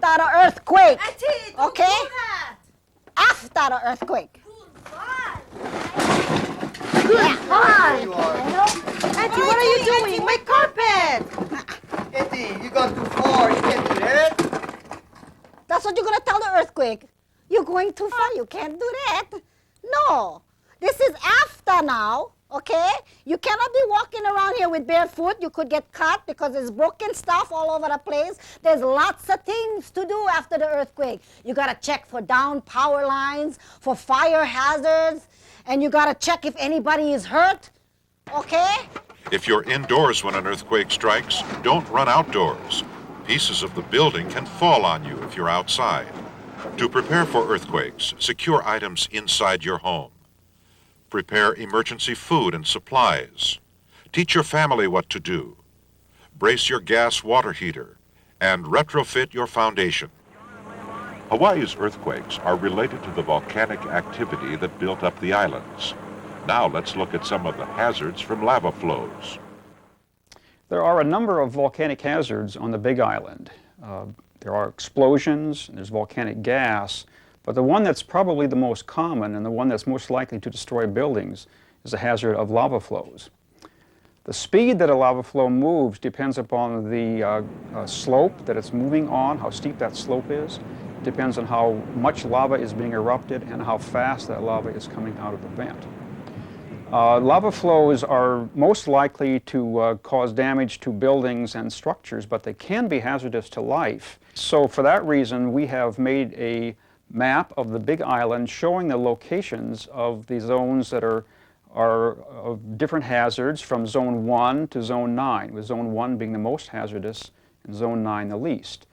after the earthquake. Auntie, don't Okay? do that. After the earthquake. Good fun. You are. Auntie, what are you doing? My carpet. Eddie, you got too far. You can't do that. That's what you're going to tell the earthquake. You're going too far. You can't do that. No. This is after now, okay? You cannot be walking around here with barefoot. You could get cut because there's broken stuff all over the place. There's lots of things to do after the earthquake. You got to check for down power lines, for fire hazards, and you got to check if anybody is hurt, okay? If you're indoors when an earthquake strikes, don't run outdoors. Pieces of the building can fall on you if you're outside. To prepare for earthquakes, secure items inside your home. Prepare emergency food and supplies. Teach your family what to do. Brace your gas water heater and retrofit your foundation. Hawaii's earthquakes are related to the volcanic activity that built up the islands. Now let's look at some of the hazards from lava flows. There are a number of volcanic hazards on the Big Island. There are explosions, and there's volcanic gas, but the one that's probably the most common and the one that's most likely to destroy buildings is the hazard of lava flows. The speed that a lava flow moves depends upon the slope that it's moving on, how steep that slope is. It depends on how much lava is being erupted and how fast that lava is coming out of the vent. Lava flows are most likely to cause damage to buildings and structures, but they can be hazardous to life. So for that reason, we have made a map of the Big Island showing the locations of the zones that are of different hazards from Zone 1 to Zone 9, with Zone 1 being the most hazardous and Zone 9 the least.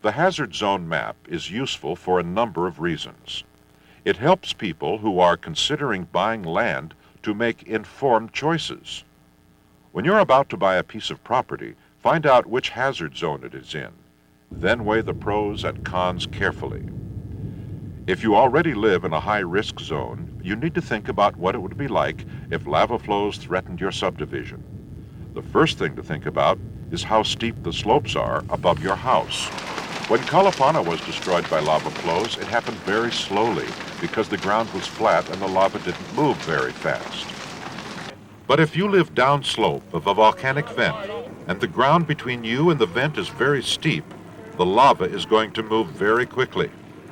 The hazard zone map is useful for a number of reasons. It helps people who are considering buying land to make informed choices. When you're about to buy a piece of property, find out which hazard zone it is in. Then weigh the pros and cons carefully. If you already live in a high-risk zone, you need to think about what it would be like if lava flows threatened your subdivision. The first thing to think about is how steep the slopes are above your house. When Kalapana was destroyed by lava flows, it happened very slowly because the ground was flat and the lava didn't move very fast. But if you live downslope of a volcanic vent and the ground between you and the vent is very steep, the lava is going to move very quickly.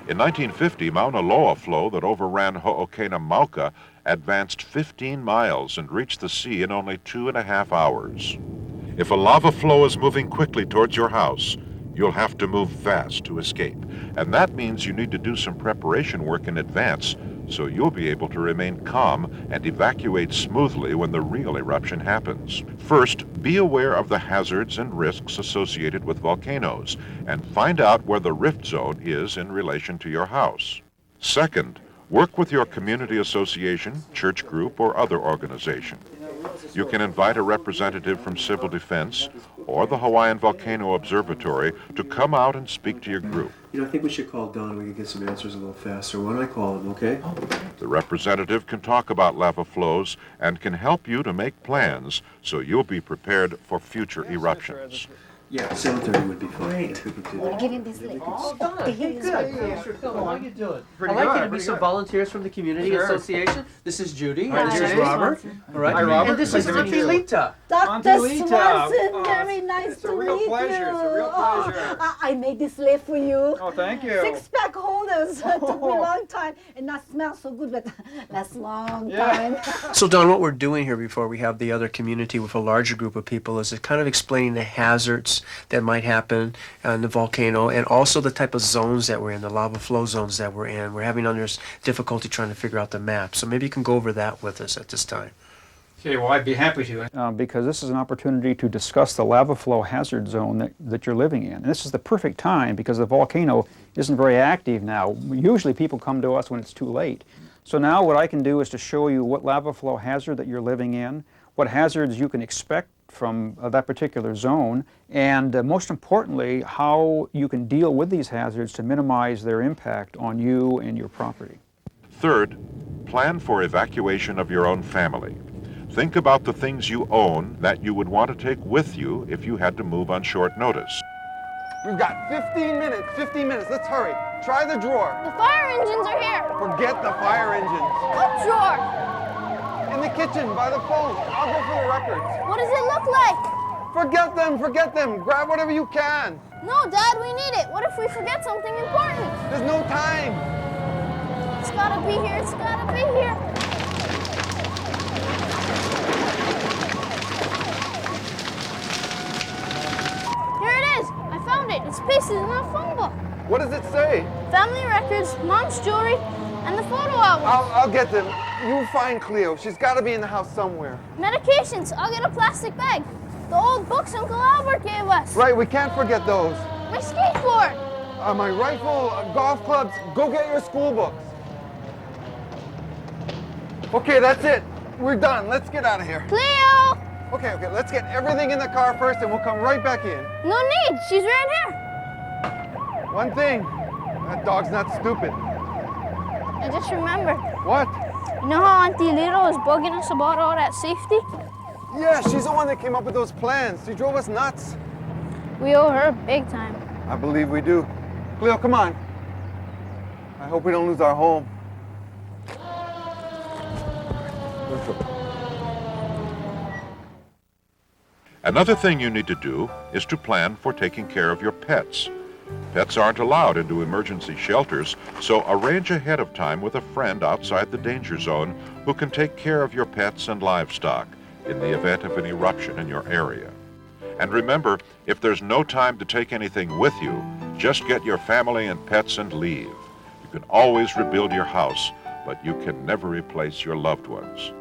In 1950, Mauna Loa flow that overran Ho'okena Mauka advanced 15 miles and reached the sea in only 2.5 hours. If a lava flow is moving quickly towards your house, you'll have to move fast to escape. And that means you need to do some preparation work in advance so you'll be able to remain calm and evacuate smoothly when the real eruption happens. First, be aware of the hazards and risks associated with volcanoes and find out where the rift zone is in relation to your house. Second, work with your community association, church group, or other organization. You can invite a representative from Civil Defense or the Hawaiian Volcano Observatory to come out and speak to your group. You know, I think we should call Don. We can get some answers a little faster. Why don't I call him, okay? The representative can talk about lava flows and can help you to make plans so you'll be prepared for future eruptions. Yeah, 7:30 would be fine. Great. We could do that. Get in this lake. Oh, Don, hey, good. Thanks for coming. How you doing? I'd like you to meet some volunteers from the Community Association. This is Judy. Hi, And this is Judy. Robert. All right. Hi, Robert. And this is Nice to meet Auntie you. Lita. Dr. Lita. Swanson, Oh, very nice it's to a real meet pleasure. you. It's a real pleasure. I made this lake for you. Oh, thank you. Six-pack holders. It took me a long time and not smell so good, but that's long time. So, Don, what we're doing here before we have the other community with a larger group of people is kind of explaining the hazards that might happen on the volcano and also the type of zones that we're in, the lava flow zones that we're in. We're having difficulty trying to figure out the map. So maybe you can go over that with us at this time. Okay, well, I'd be happy to. Because this is an opportunity to discuss the lava flow hazard zone that you're living in. And this is the perfect time because the volcano isn't very active now. Usually people come to us when it's too late. So now what I can do is to show you what lava flow hazard that you're living in, what hazards you can expect from that particular zone, and most importantly, how you can deal with these hazards to minimize their impact on you and your property. Third, plan for evacuation of your own family. Think about the things you own that you would want to take with you if you had to move on short notice. We've got 15 minutes, 15 minutes. Let's hurry. Try the drawer. The fire engines are here. Forget the fire engines. What drawer? In the kitchen, by the phone. I'll go for the records. What does it look like? Forget them, forget them. Grab whatever you can. No, Dad, we need it. What if we forget something important? There's no time. It's gotta be here. It's gotta be here. Here it is. I found it. It's pasted in our phone book. What does it say? Family records, Mom's jewelry, and the photo album. I'll get them. You find Cleo. She's got to be in the house somewhere. Medications. I'll get a plastic bag. The old books Uncle Albert gave us. Right, we can't forget those. My skateboard. My rifle, golf clubs. Go get your school books. Okay, that's it. We're done. Let's get out of here. Cleo! Okay, let's get everything in the car first and we'll come right back in. No need. She's right here. One thing, that dog's not stupid. I just remembered. What? You know how Auntie Lita was bugging us about all that safety? Yeah, she's the one that came up with those plans. She drove us nuts. We owe her big time. I believe we do. Cleo, come on. I hope we don't lose our home. Another thing you need to do is to plan for taking care of your pets. Pets aren't allowed into emergency shelters, so arrange ahead of time with a friend outside the danger zone who can take care of your pets and livestock in the event of an eruption in your area. And remember, if there's no time to take anything with you, just get your family and pets and leave. You can always rebuild your house, but you can never replace your loved ones.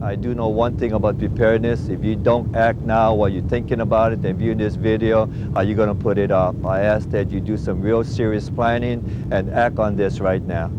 I do know one thing about preparedness. If you don't act now while you're thinking about it and viewing this video, how are you going to put it off? I ask that you do some real serious planning and act on this right now.